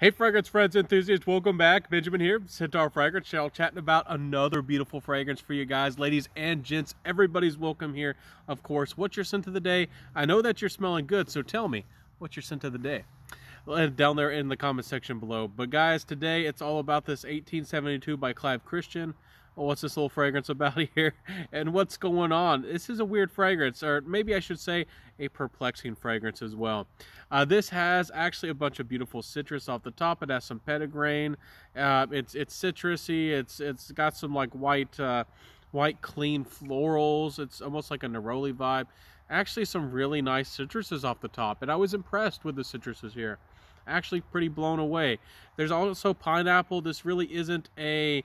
Hey fragrance friends, enthusiasts, welcome back. Benjamin here, Centaur Fragrance Channel, chatting about another beautiful fragrance for you guys. Ladies and gents, everybody's welcome here. Of course, what's your scent of the day? I know that you're smelling good, so tell me, what's your scent of the day? Down there in the comment section below. But guys, today it's all about this 1872 by Clive Christian. Well, what's this little fragrance about here? And what's going on? This is a weird fragrance, or maybe I should say a perplexing fragrance as well. This has actually a bunch of beautiful citrus off the top. It has some petitgrain. It's citrusy. It's got some like white clean florals. It's almost like a neroli vibe. Actually, some really nice citruses off the top, and I was impressed with the citruses here. Actually, pretty blown away. There's also pineapple. This really isn't a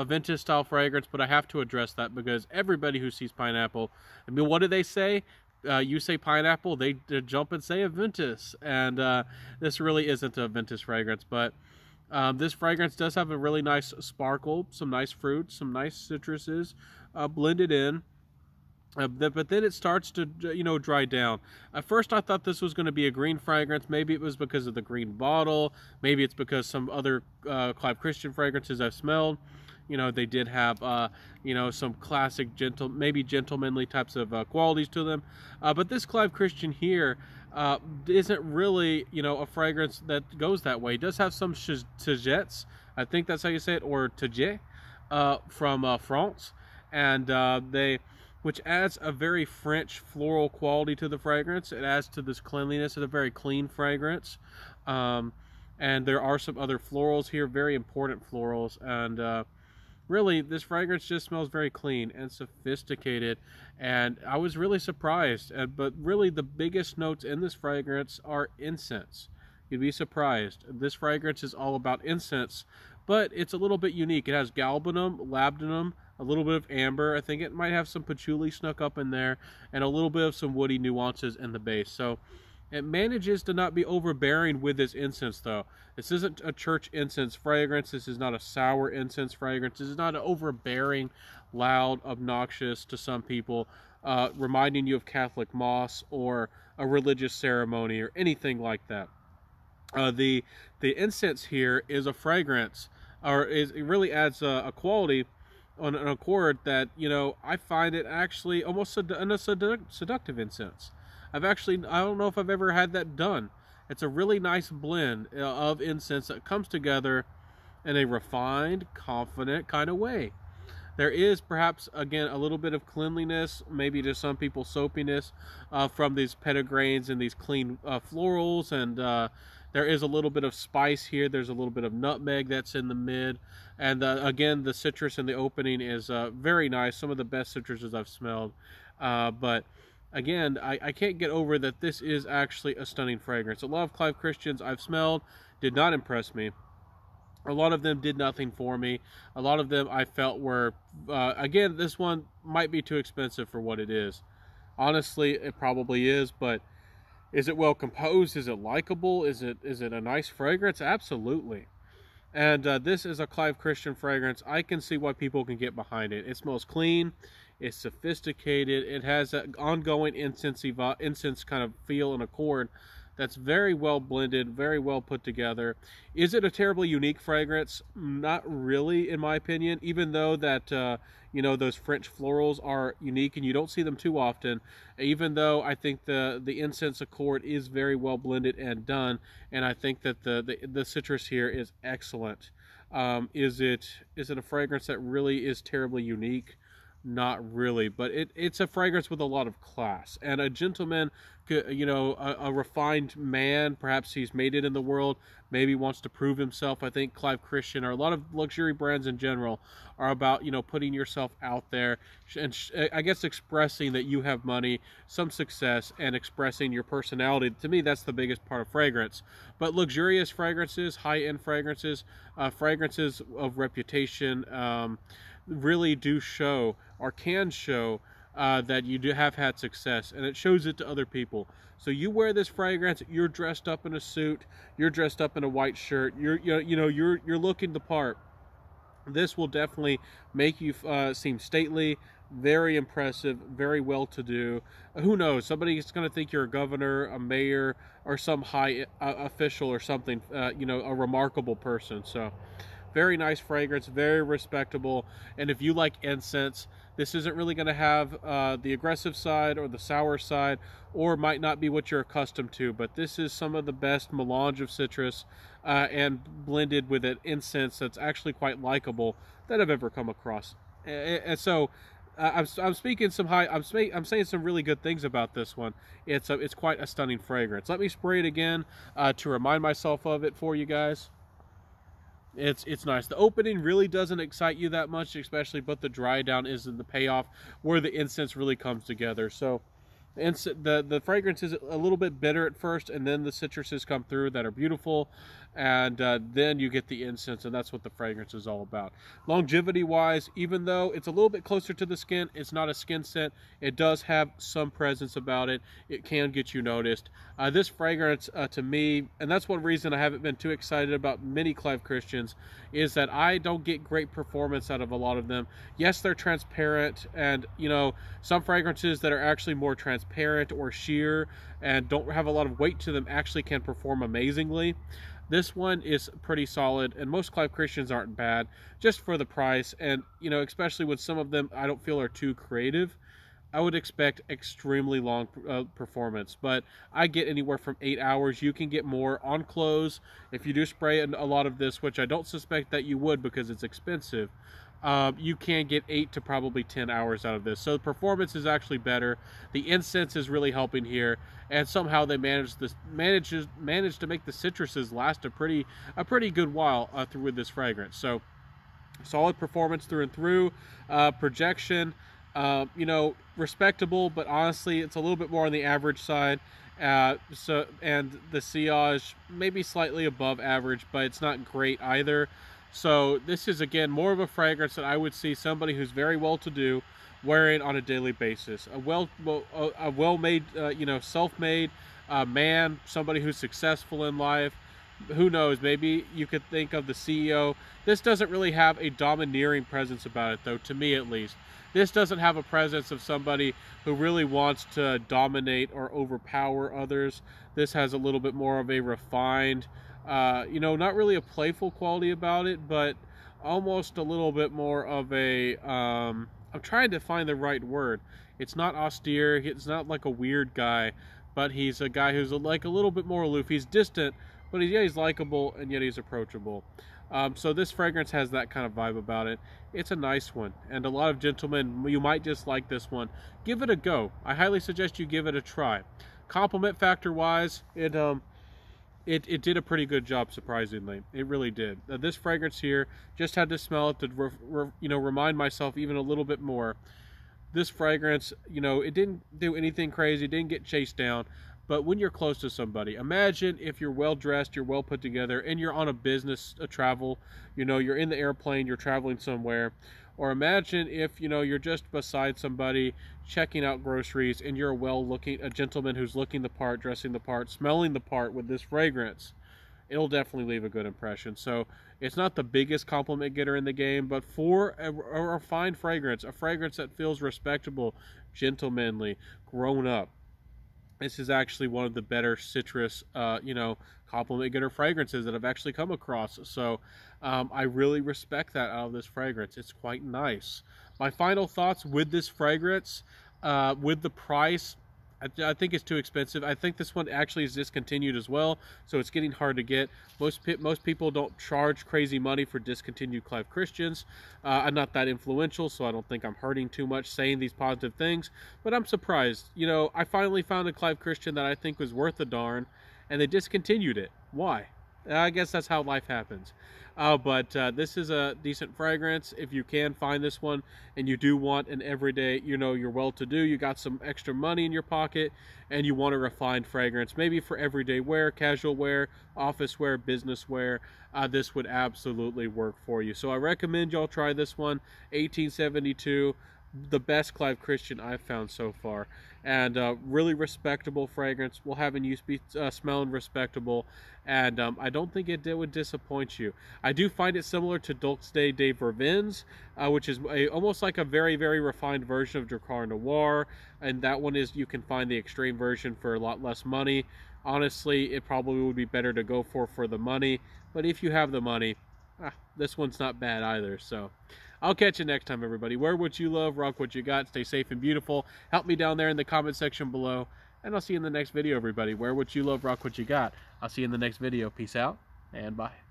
vintage style fragrance, but I have to address that because everybody who sees pineapple, I mean, what do they say? You say pineapple, they jump and say Aventus, and this really isn't a Aventus fragrance, but this fragrance does have a really nice sparkle, some nice fruits, some nice citruses blended in. But then it starts to, dry down. At first I thought this was going to be a green fragrance. Maybe it was because of the green bottle. Maybe it's because some other Clive Christian fragrances I've smelled, they did have, some classic, maybe gentlemanly types of qualities to them. But this Clive Christian here isn't really, a fragrance that goes that way. It does have some sagettes, I think that's how you say it, or taget, from France. And which adds a very French floral quality to the fragrance. It adds to this cleanliness. It's a very clean fragrance. And there are some other florals here, very important florals. And really, this fragrance just smells very clean and sophisticated. And I was really surprised. But really, the biggest notes in this fragrance are incense. You'd be surprised. This fragrance is all about incense, but it's a little bit unique. It has galbanum, labdanum, a little bit of amber. I think it might have some patchouli snuck up in there, and a little bit of some woody nuances in the base. So it manages to not be overbearing with this incense, though. This isn't a church incense fragrance. This is not a sour incense fragrance. This is not an overbearing, loud, obnoxious to some people, reminding you of Catholic moss or a religious ceremony or anything like that. The incense here is a fragrance, or it really adds a quality on an accord that, I find it actually almost a seductive incense. I don't know if I've ever had that done. It's a really nice blend of incense that comes together in a refined, confident kind of way. There is perhaps, again, a little bit of cleanliness, maybe to some people soapiness, from these petitgrains and these clean florals, and there is a little bit of spice here. There's a little bit of nutmeg that's in the mid. And again, the citrus in the opening is very nice. Some of the best citruses I've smelled. But again, I can't get over that this is actually a stunning fragrance. A lot of Clive Christians I've smelled did not impress me. A lot of them did nothing for me. A lot of them I felt were, again, this one might be too expensive for what it is. Honestly, it probably is, but is it well composed? Is it likable? Is it a nice fragrance? Absolutely. And this is a Clive Christian fragrance. I can see why people can get behind it. It smells clean. It's sophisticated. It has an ongoing incense kind of feel and accord that's very well blended, very well put together. Is it a terribly unique fragrance? Not really, in my opinion, even though that, those French florals are unique and you don't see them too often, even though I think the incense accord is very well blended and done, and I think that the citrus here is excellent. Is it a fragrance that really is terribly unique? Not really, but it's a fragrance with a lot of class, and a gentleman, a refined man, perhaps he's made it in the world, maybe wants to prove himself. I think Clive Christian, or a lot of luxury brands in general, are about, putting yourself out there and I guess expressing that you have money, some success, and expressing your personality. To me, that's the biggest part of fragrance. But luxurious fragrances, high-end fragrances, fragrances of reputation, really do show, or can show, that you have had success, and it shows it to other people. So you wear this fragrance, you're dressed up in a suit, you're dressed up in a white shirt, you're looking the part. This will definitely make you seem stately, very impressive, very well-to-do. Who knows? Somebody's going to think you're a governor, a mayor, or some high official or something, you know, a remarkable person. So very nice fragrance, very respectable. And if you like incense, this isn't really going to have the aggressive side or the sour side, or might not be what you're accustomed to. But this is some of the best melange of citrus and blended with an incense that's actually quite likable that I've ever come across. And so I'm speaking some high. I'm saying some really good things about this one. It's quite a stunning fragrance. Let me spray it again to remind myself of it for you guys. It's nice. The opening really doesn't excite you that much, especially, but the dry down is in the payoff where the incense really comes together. So the fragrance is a little bit bitter at first, and then the citruses come through that are beautiful, and then you get the incense, and that's what the fragrance is all about. Longevity wise, even though it's a little bit closer to the skin, it's not a skin scent. It does have some presence about it. It can get you noticed. This fragrance to me, and that's one reason I haven't been too excited about many Clive Christians, is that I don't get great performance out of a lot of them. Yes, they're transparent, and you know, some fragrances that are actually more transparent or sheer and don't have a lot of weight to them actually can perform amazingly. This one is pretty solid, and most Clive Christians aren't bad, just for the price. And you know, especially with some of them I don't feel are too creative, I would expect extremely long performance, but I get anywhere from 8 hours. You can get more on clothes if you do spray a lot of this, which I don't suspect that you would because it's expensive. You can get 8 to probably 10 hours out of this, so the performance is actually better. The incense is really helping here, and somehow they managed to make the citruses last a pretty good while through with this fragrance. So solid performance through and through. Projection, you know, respectable, but honestly it's a little bit more on the average side. And the sillage maybe slightly above average, but it's not great either. So this is again more of a fragrance that I would see somebody who's very well-to-do wearing on a daily basis. A well-made, you know, self-made man, somebody who's successful in life. Who knows, maybe you could think of the CEO. This doesn't really have a domineering presence about it, though, to me at least. This doesn't have a presence of somebody who really wants to dominate or overpower others. This has a little bit more of a refined, you know, not really a playful quality about it, but almost a little bit more of a, I'm trying to find the right word. It's not austere, it's not like a weird guy, but he's a guy who's like a little bit more aloof. He's distant, but he's likable, and yet he's approachable. So this fragrance has that kind of vibe about it. It's a nice one, and a lot of gentlemen, you might dislike this one. Give it a go. I highly suggest you give it a try. Compliment factor wise, it did a pretty good job, surprisingly. It really did. This fragrance here, just had to smell it to you know, remind myself even a little bit more. This fragrance, you know, it didn't do anything crazy, it didn't get chased down. But when you're close to somebody, imagine if you're well dressed, you're well put together, and you're on a business travel, you know, you're in the airplane, you're traveling somewhere. Or imagine if, you know, you're just beside somebody checking out groceries, and you're a gentleman who's looking the part, dressing the part, smelling the part with this fragrance. It'll definitely leave a good impression. So it's not the biggest compliment getter in the game, but for a refined fragrance, a fragrance that feels respectable, gentlemanly, grown up, this is actually one of the better citrus, you know, compliment getter fragrances that I've actually come across. So I really respect that out of this fragrance. It's quite nice. My final thoughts with this fragrance, with the price, I think it's too expensive. I think this one actually is discontinued as well, so it's getting hard to get. Most people don't charge crazy money for discontinued Clive Christians. I'm not that influential, so I don't think I'm hurting too much saying these positive things, but I'm surprised. You know, I finally found a Clive Christian that I think was worth a darn, and they discontinued it. Why? I guess that's how life happens. But this is a decent fragrance. If you can find this one and you do want an everyday, you know, you're well-to-do, you got some extra money in your pocket, and you want a refined fragrance, maybe for everyday wear, casual wear, office wear, business wear, this would absolutely work for you. So I recommend y'all try this one. 1872. the best Clive Christian I've found so far, and really respectable fragrance. Will having you be smelling respectable, and I don't think it would disappoint you. I do find it similar to Dulce de Verveins, which is almost like a very, very refined version of Drakkar Noir, and that one is, you can find the extreme version for a lot less money. Honestly, it probably would be better to go for the money, but if you have the money, this one's not bad either. So I'll catch you next time, everybody. Wear what you love, rock what you got, stay safe and beautiful. Help me down there in the comment section below, and I'll see you in the next video, everybody. Wear what you love, rock what you got. I'll see you in the next video. Peace out, and bye.